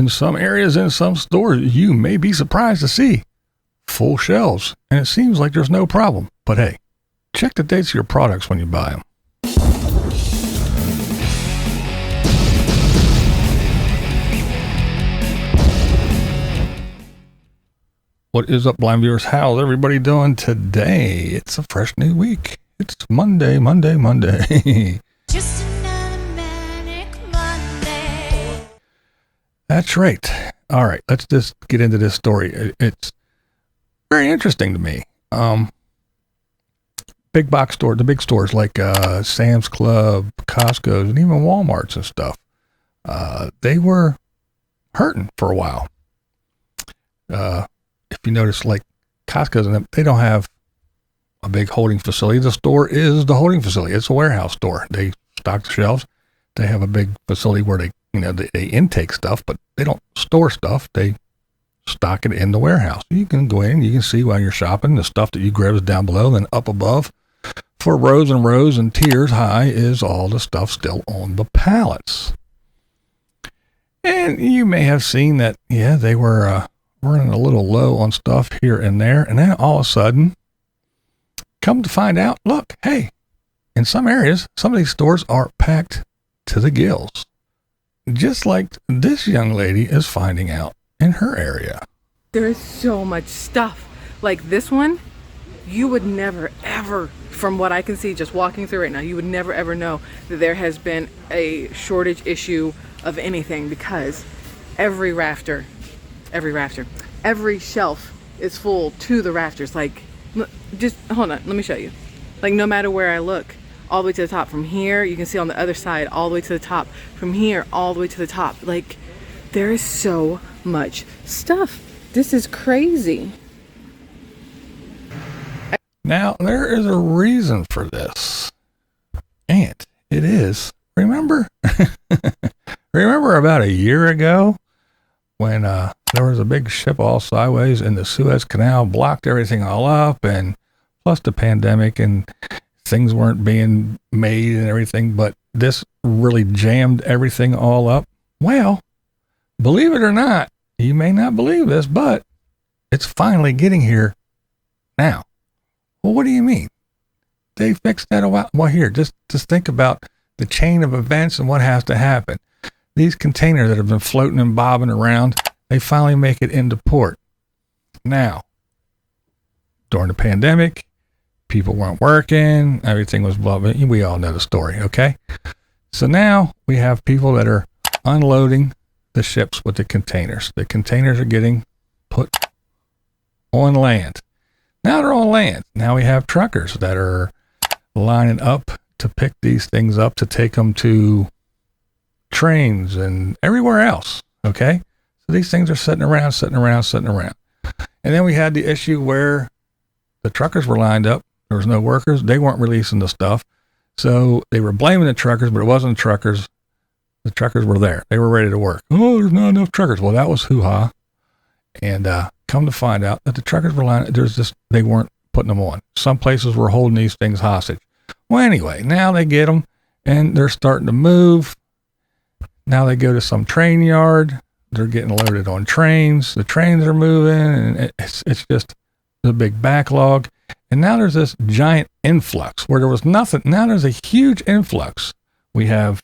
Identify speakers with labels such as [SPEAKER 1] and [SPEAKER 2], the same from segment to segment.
[SPEAKER 1] in some areas, in some stores, you may be surprised to see full shelves, and it seems like there's no problem. But hey, check the dates of your products when you buy them. What is up, blind viewers? How's everybody doing today? It's a fresh new week. It's Monday.
[SPEAKER 2] Just another manic Monday.
[SPEAKER 1] That's right. All right, let's just get into this story. It's very interesting to me. Big box stores, the big stores like Sam's Club, Costco's, and even Walmart's and stuff, they were hurting for a while. If you notice, like Costco's, and they don't have a big holding facility. The store is the holding facility. It's a warehouse store. They stock the shelves. They have a big facility where they intake stuff, but they don't store stuff. They stock it in the warehouse. You can go in, you can see while you're shopping, the stuff that you grab is down below, then up above for rows and rows and tiers high is all the stuff still on the pallets. And you may have seen that, yeah, they were running a little low on stuff here and there. And then all of a sudden, come to find out, look, hey, in some areas, some of these stores are packed to the gills. Just like this young lady is finding out in her area.
[SPEAKER 3] There is so much stuff. Like this one, you would never, ever, from what I can see just walking through right now, you would never, ever know that there has been a shortage issue of anything, because every shelf is full to the rafters. Like, just hold on, let me show you. Like, no matter where I look, all the way to the top. From here, you can see on the other side, all the way to the top. From here, all the way to the top. Like, there is so much stuff. This is crazy.
[SPEAKER 1] Now, there is a reason for this. And it is, remember about a year ago when there was a big ship all sideways and the Suez Canal blocked everything all up, and plus the pandemic and things weren't being made and everything, but this really jammed everything all up. Well, believe it or not, you may not believe this, but it's finally getting here now. Well, what do you mean? They fixed that a while. Well, here, just think about the chain of events and what has to happen. These containers that have been floating and bobbing around, they finally make it into port. Now, during the pandemic, people weren't working, everything was blah, blah. We all know the story, okay? So now we have people that are unloading the ships with the containers. The containers are getting put on land. Now they're on land. Now we have truckers that are lining up to pick these things up to take them to trains and everywhere else, okay? So these things are sitting around. And then we had the issue where the truckers were lined up. There was no workers. They weren't releasing the stuff. So they were blaming the truckers, but it wasn't the truckers. The truckers were there. They were ready to work. Oh, there's not enough truckers. Well, that was hoo-ha. And come to find out that the truckers were lying. They weren't putting them on. Some places were holding these things hostage. Well, anyway, now they get them and they're starting to move. Now they go to some train yard. They're getting loaded on trains. The trains are moving, and it's just a big backlog. And now there's this giant influx where there was nothing. Now there's a huge influx. We had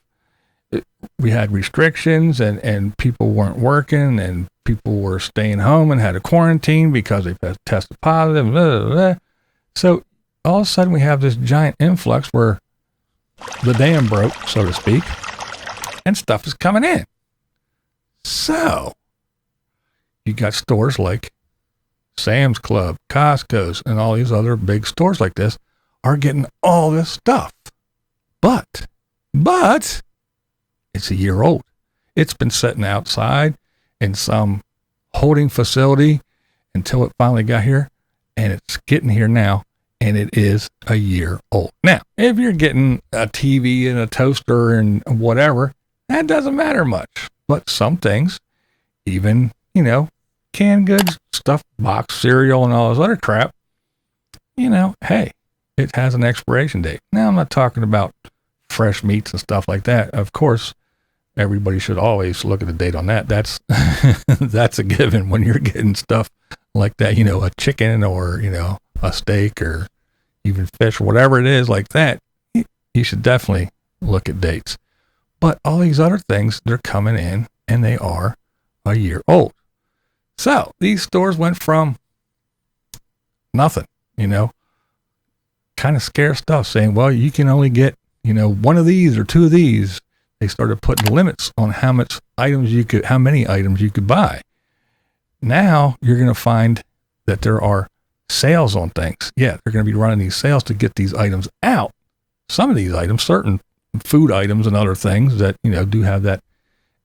[SPEAKER 1] restrictions, and people weren't working, and people were staying home and had to quarantine because they tested positive. Blah, blah, blah. So all of a sudden we have this giant influx where the dam broke, so to speak, and stuff is coming in. So you got stores like Sam's Club, Costco's, and all these other big stores like this are getting all this stuff. But it's a year old. It's been sitting outside in some holding facility until it finally got here, and it's getting here now, and it is a year old. Now, if you're getting a TV and a toaster and whatever, that doesn't matter much. But some things, even, canned goods, stuff, box cereal, and all this other crap, hey, it has an expiration date. Now, I'm not talking about fresh meats and stuff like that. Of course, everybody should always look at the date on that. That's that's a given when you're getting stuff like that, you know, a chicken or, you know, a steak or even fish or whatever it is like that. You should definitely look at dates. But all these other things, they're coming in and they are a year old. So these stores went from nothing, you know, kind of scarce stuff, saying, well, you can only get, you know, one of these or two of these. They started putting limits on how many items you could buy. Now you're going to find that there are sales on things. Yeah, they're going to be running these sales to get these items out. Some of these items, certain food items and other things that, you know, do have that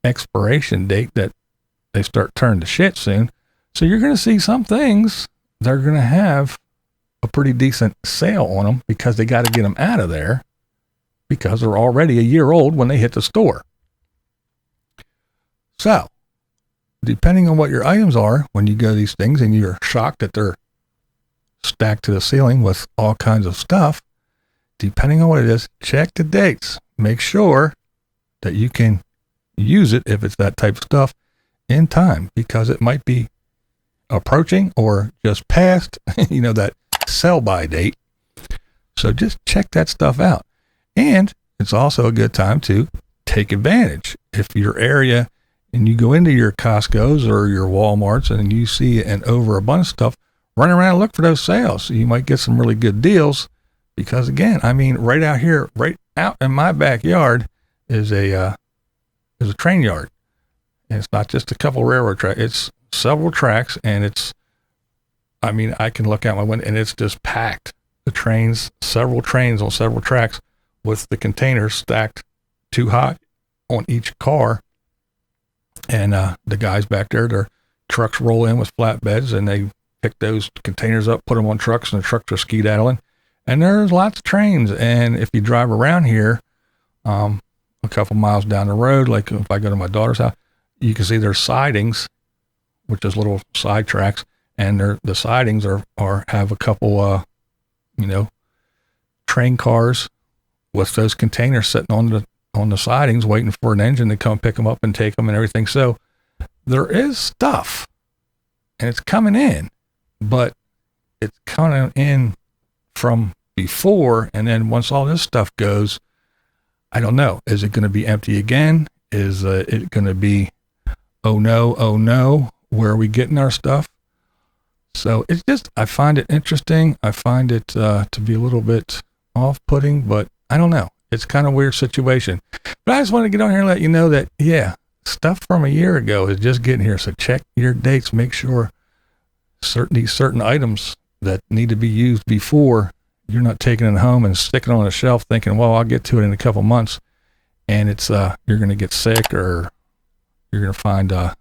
[SPEAKER 1] expiration date that they start turning to shit soon. So you're going to see some things that are going to have a pretty decent sale on them because they got to get them out of there because they're already a year old when they hit the store. So, depending on what your items are when you go to these things and you're shocked that they're stacked to the ceiling with all kinds of stuff, depending on what it is, check the dates. Make sure that you can use it if it's that type of stuff in time because it might be approaching or just past, you know, that sell by date. So just check that stuff out. And it's also a good time to take advantage. If your area and you go into your Costco's or your Walmart's and you see an overabundance of stuff, run around and look for those sales. You might get some really good deals because again, I mean, right out here, right out in my backyard is a train yard. And it's not just a couple railroad tracks. It's several tracks and it's, I mean, I can look out my window and it's just packed. The trains, several trains on several tracks with the containers stacked too high on each car. And the guys back there, their trucks roll in with flatbeds and they pick those containers up, put them on trucks, and the trucks are skedaddling. And there's lots of trains. And if you drive around here, a couple miles down the road, like if I go to my daughter's house, you can see there's sidings, which is little side tracks. And the sidings have a couple, you know, train cars with those containers sitting on the sidings waiting for an engine to come pick them up and take them and everything. So there is stuff and it's coming in, but it's coming in from before. And then once all this stuff goes, I don't know. Is it going to be empty again? Is it going to be, oh no, where are we getting our stuff? So it's just, I find it interesting. I find it to be a little bit off-putting, but I don't know. It's kind of a weird situation. But I just want to get on here and let you know that, yeah, stuff from a year ago is just getting here. So check your dates. Make sure certain items that need to be used before, you're not taking it home and sticking it on a shelf thinking, well, I'll get to it in a couple months. And it's you're going to get sick or you're going to find, I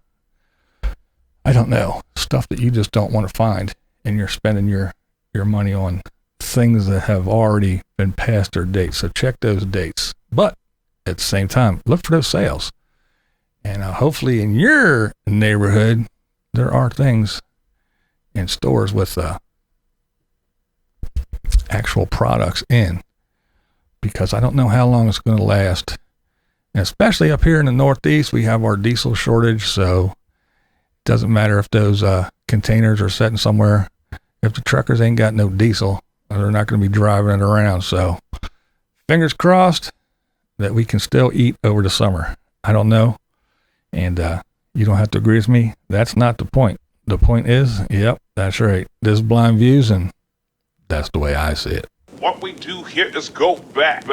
[SPEAKER 1] don't know, stuff that you just don't want to find. And you're spending your money on things that have already been past their dates. So check those dates. But at the same time, look for those sales. And hopefully in your neighborhood, there are things in stores with actual products in. Because I don't know how long it's going to last. And especially up here in the Northeast, we have our diesel shortage. So it doesn't matter if those containers are sitting somewhere. If the truckers ain't got no diesel, they're not going to be driving it around. So fingers crossed that we can still eat over the summer. I don't know. And you don't have to agree with me. That's not the point. The point is, yep, that's right. This is Blind Views, and that's the way I see it.
[SPEAKER 4] What we do here is go back.